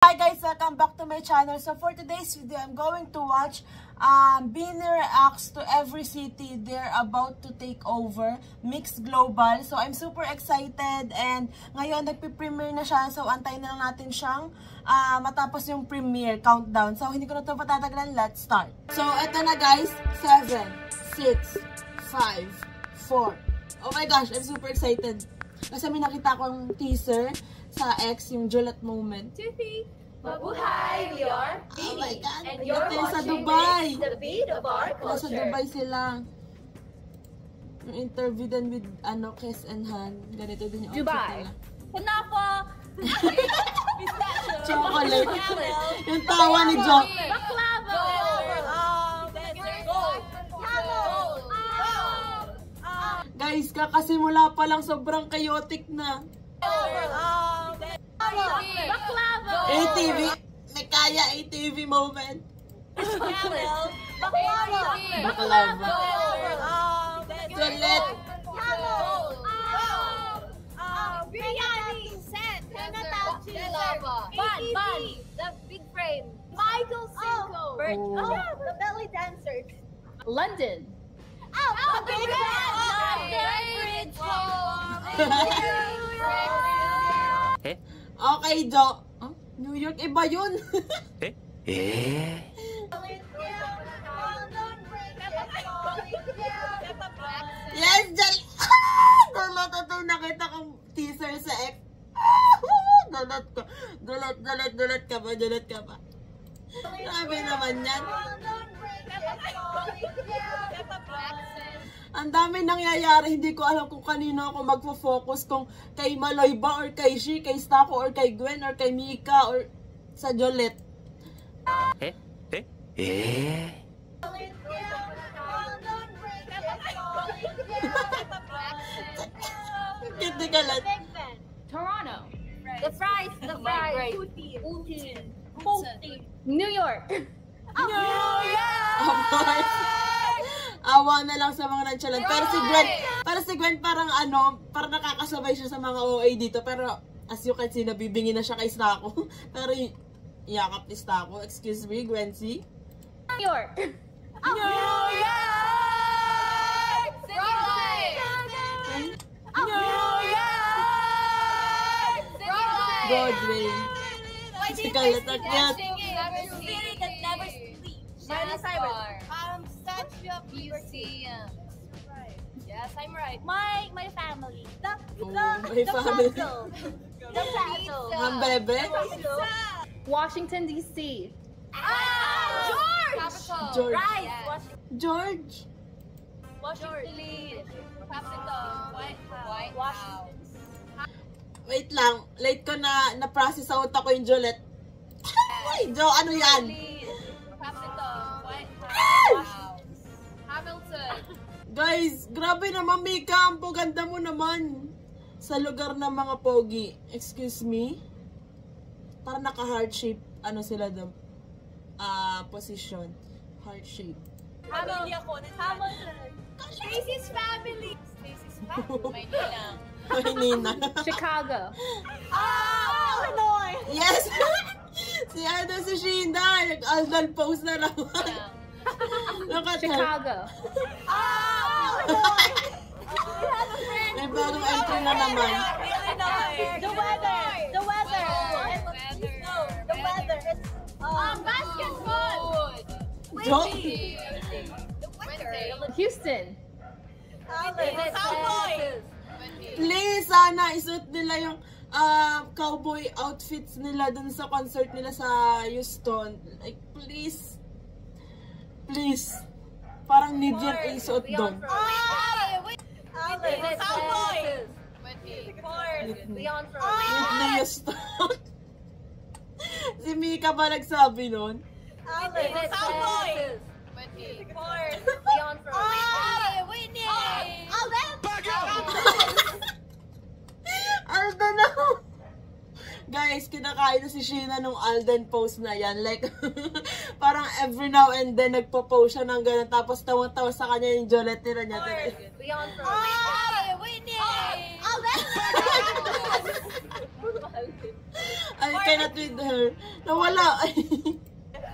Hi guys, welcome back to my channel. So for today's video, I'm going to watch Bini reacts to every city they're about to take over, Mix Global. So I'm super excited and ngayon nagpi-premiere na siya. So antayin na lang natin siyang matapos yung premiere countdown. So hindi ko na ito patatagalan, let's start. So eto na guys, 7, 6, 5, 4. Oh my gosh, I'm super excited. Kasi may nakita akong teaser sa X, yung Juliet moment. Mabuhay, we are Oh Bini, my God. and you're Ito yung sa watching Dubai. Mix, the beat of our Nasa culture. Dubai sila. Yung interview din with Kes and Han. Ganito din yung outfit Dubai. nila. Kunafa. Chocolate. Yung tawa ni Jock. Baklava. Guys, kakasimula pa lang sobrang chaotic na. Baklava. ATV. May kaya ATV moment. Baklava. Juliet. Biryani. Set. Bun. The big frame. Michael Cinco. Oh. The belly dancer. London. Okay, Jo. Huh? New York, iba yun. Yes, Juliet. Dulot ito. Nakita kong teaser sa X. Dulot ko. Dulot ka ba? Dulot ka ba? Grabe naman yan. Ang dami nangyayari, hindi ko alam kung kanino ako magfo-focus, kung kay Maloy ba, or kay Shi, kay Stako, or kay Gwen, or kay Mika, or sa Juliet. Hindi ka lang. Toronto. The fries. Poutine. New York. New York. Awa na lang sa mga nonchalant. Pero si Gwen parang parang nakakasabay siya sa mga OA dito. Pero as you can see, nabibingi na siya kay Stako. Pero yakap ni Stako. Excuse me, Gwency. New York. New York. Broadway. Si Kalatak yan. Statue of Museum. Yes, I'm right. My family. My family. The castle. Hambebe. Washington D.C. George. Right. George. Washington. Capital. White House. Wait lang. Late ko na-process sa utak ko yung Juliet. Ay, Jo, ano yan? Capital. White House. Hamilton. Guys, grabe naman, Mika. Ang paganda mo naman. Sa lugar ng mga pogi. Excuse me? Parang naka-heart shape. Ano sila doon? Position. Heart shape. Hamilton. Stacey's family. Maynila. Maynila. Chicago. Illinois. Yes. si Shinda. Nag-Aldan post na naman. Chicago. May bagong entry na naman. The weather. Basketball. Jo? Houston. Please, sana isuot nila yung cowboy outfits nila dun sa concert nila sa Houston. Like, please. Please. Parang need yan isuot dun. Whitney Houston. Si Mika ba nagsabi nun? Alden na! Guys, kinakain na si Sheena nung Alden post na yan. Like, parang every now and then nagpo-post siya ng gano'n. Tapos tawang-tawa sa kanya yung Juliet nila niya. I cannot with her. Nawala.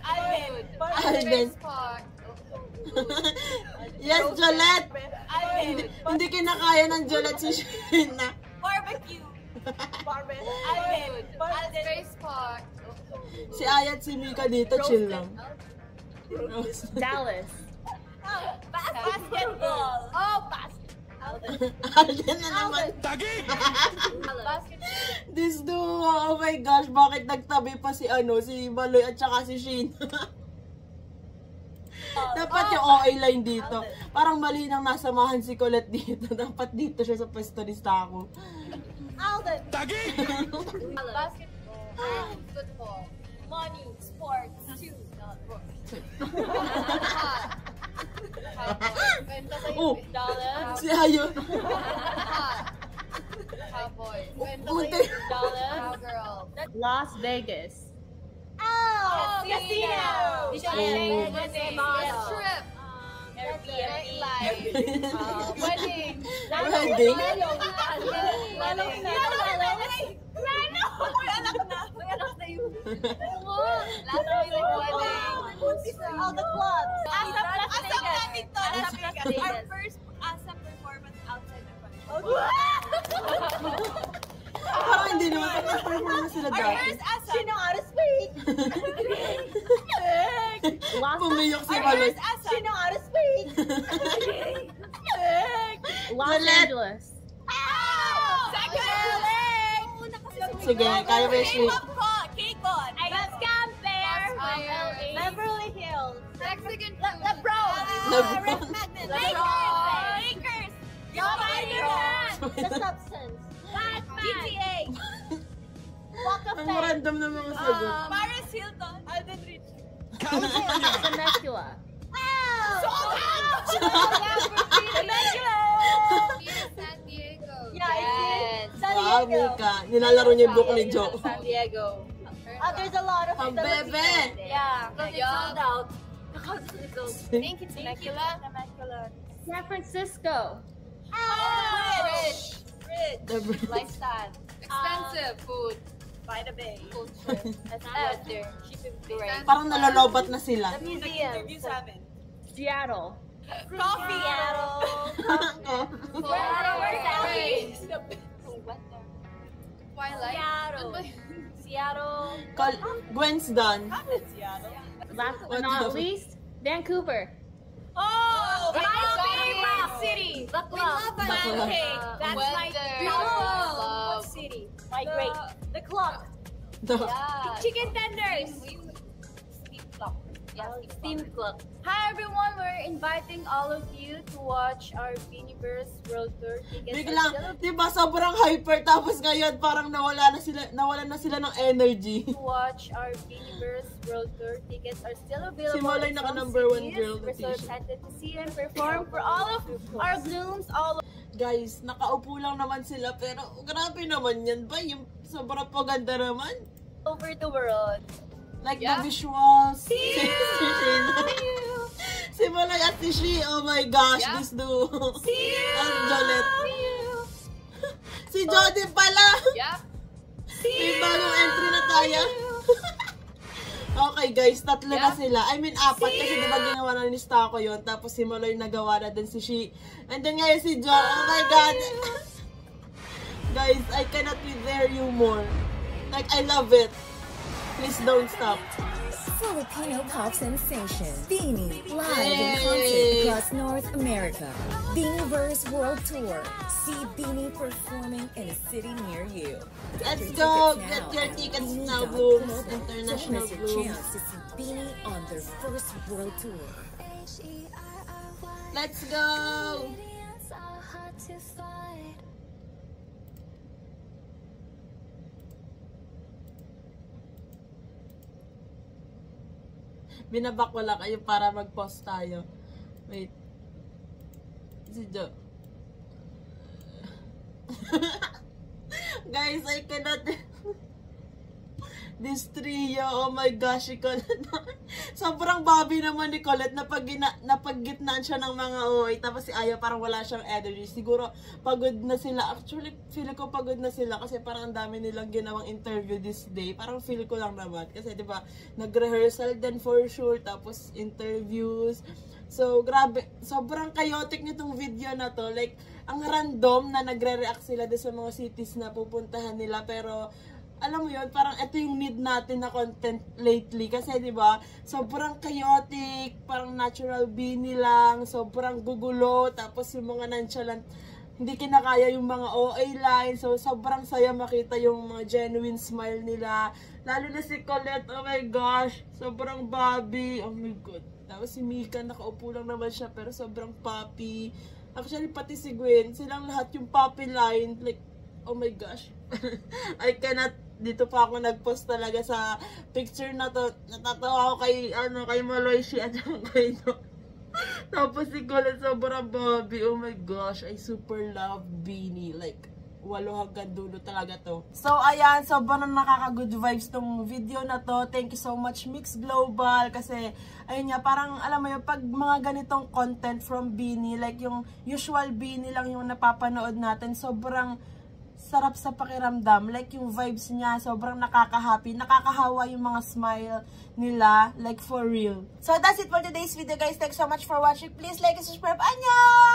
Alden. Alden. Yes, Jolette. Hindi kinakaya ng Jolette si Sheena. Barbecue. Alden. Alden. Spot. Si Aya at si Mika dito, chill lang. Dallas. Basketball. Oh, basketball. Alden na naman. This duo, oh my gosh, bakit nagtabi pa si si Baloy at saka si Sheena? Dapat yung OA line dito. Parang mali nang nasamahan si Colette dito. Dapat dito siya sa pwesto ni Stako. Alden. Basketball. Football. Money. Sports. Two. Oh, Dollar. si Ayo. Cowboy. Munti. Cowgirl. Las Vegas. Oh, casino. Trip. Wedding. Wedding. All the clubs. Our first ASAP performance outside the country. Parang hindi naman. Performance sila Our dati. first ASAP. She know how to speak. Pumiyok si Our Baloy. first ASAP. She know how to speak. Los Jolette. Angeles. Second. Sige, kaya ba yung Sheena? K-Con. Bascam Fair. Beverly Hills. Mexican food. LeBron. LeBron. Lakers. Spider-Man. The Substance. GTA. Walk of Ang Fame. random na mga sagot. Paris Hilton. Alden Rich. Temecula. San Diego. Yes. Wow, Mika. Nilalaro niya yung book ni Joe. San Diego. There's a lot of Ang bebe! Yeah. Because it's sold out. Thank you, Temecula. San Francisco. Rich. Lifestyle. Expensive food. By the bay. Culture. That's weather. Great. Parang nalolobat na sila. Museum. Seattle. Coffee. Seattle. Gwen's done. Last but What not the- least, Vancouver. Oh, my favorite city. Baklava. Baklava. That's my dream city. My great. The clock. Chicken tenders. Steam clock. Hi everyone, we're inviting all of you to watch our Beanieverse World Tour. Tickets are Biglang, still di ba sobrang hyper tapos ngayon parang nawalan na sila ng energy. to watch our Beanieverse World Tour. Tickets are still available. Si Malay in naka some number one cities. girl na We're so t-shirt. excited to see them perform for all of our blooms all Guys, nakaupo lang naman sila pero grabe naman yan ba? Yung sobrang paganda naman. over the world. Like Yeah. the visuals. See Si you. Sheena. Si Malay at si She, oh my gosh, Yeah. this duo. See you. At Jolette. See you. Si Jody pala! Yeah. May bagong entry na tayo. Okay guys, tatlo na Yeah. sila. I mean, apat kasi diba ginawa na ni Stako yun. Tapos si Maloy nagawa na din si She. And then ngayon si Jo. Oh my God! Guys, I cannot be there you more. Like, I love it. Please don't stop. Filipino pop sensation Beanie live in Yay! concert across North America. Beanieverse World Tour. See Beanie performing in a city near you. Let's your go! tickets Get now your at tickets Beanie now, dot Blooms. global. Don't International miss your Blooms. chance to see Beanie on their first world tour. Let's go! Binabak wala kayo para mag-pause tayo. Wait. Si Jo. Guys, I cannot. this trio. Oh my gosh, si Colette. Sobrang Bobby naman ni Colette. Napag-gitnaan siya ng mga OA. Tapos si Aya parang wala siyang energy. Siguro pagod na sila. Actually, feel ko pagod na sila kasi parang ang dami nilang ginawang interview this day. Parang feel ko lang naman. Kasi diba, nag-rehearsal din for sure. Tapos interviews. So, grabe. Sobrang chaotic nitong video na to. Like, ang random na nagre-react sila sa mga cities na pupuntahan nila. Pero, alam mo yun, parang ito yung need natin na content lately. Kasi, di ba, sobrang chaotic, parang natural Beanie lang, sobrang gugulo, tapos yung mga nonchalant, hindi kinakaya yung mga OA line. So, sobrang saya makita yung mga genuine smile nila. Lalo na si Colette, oh my gosh, sobrang Bobby, oh my God. Tapos si Mika, nakaupo lang naman siya, pero sobrang poppy. Actually, pati si Gwen, silang lahat yung poppy line, like, oh my gosh. I cannot, dito pa ako nag-post talaga sa picture na to. Natatawa ako kay Maloyshi at kay no. Tapos si Colette sobrang Bobby. Oh my gosh, I super love Beanie. Like, 8 hanggang dulo talaga to. So, ayan, sobrang nakaka-good vibes tong video na to. Thank you so much, Mix Global. Kasi, ayun nga, parang, alam mo yun, pag mga ganitong content from Beanie, like yung usual Beanie lang yung napapanood natin, sobrang sarap sa pakiramdam. Like, yung vibes niya, sobrang nakaka-happy. Nakakahawa yung mga smile nila. Like, for real. So, that's it for today's video, guys. Thanks so much for watching. Please like and subscribe. Annyeong!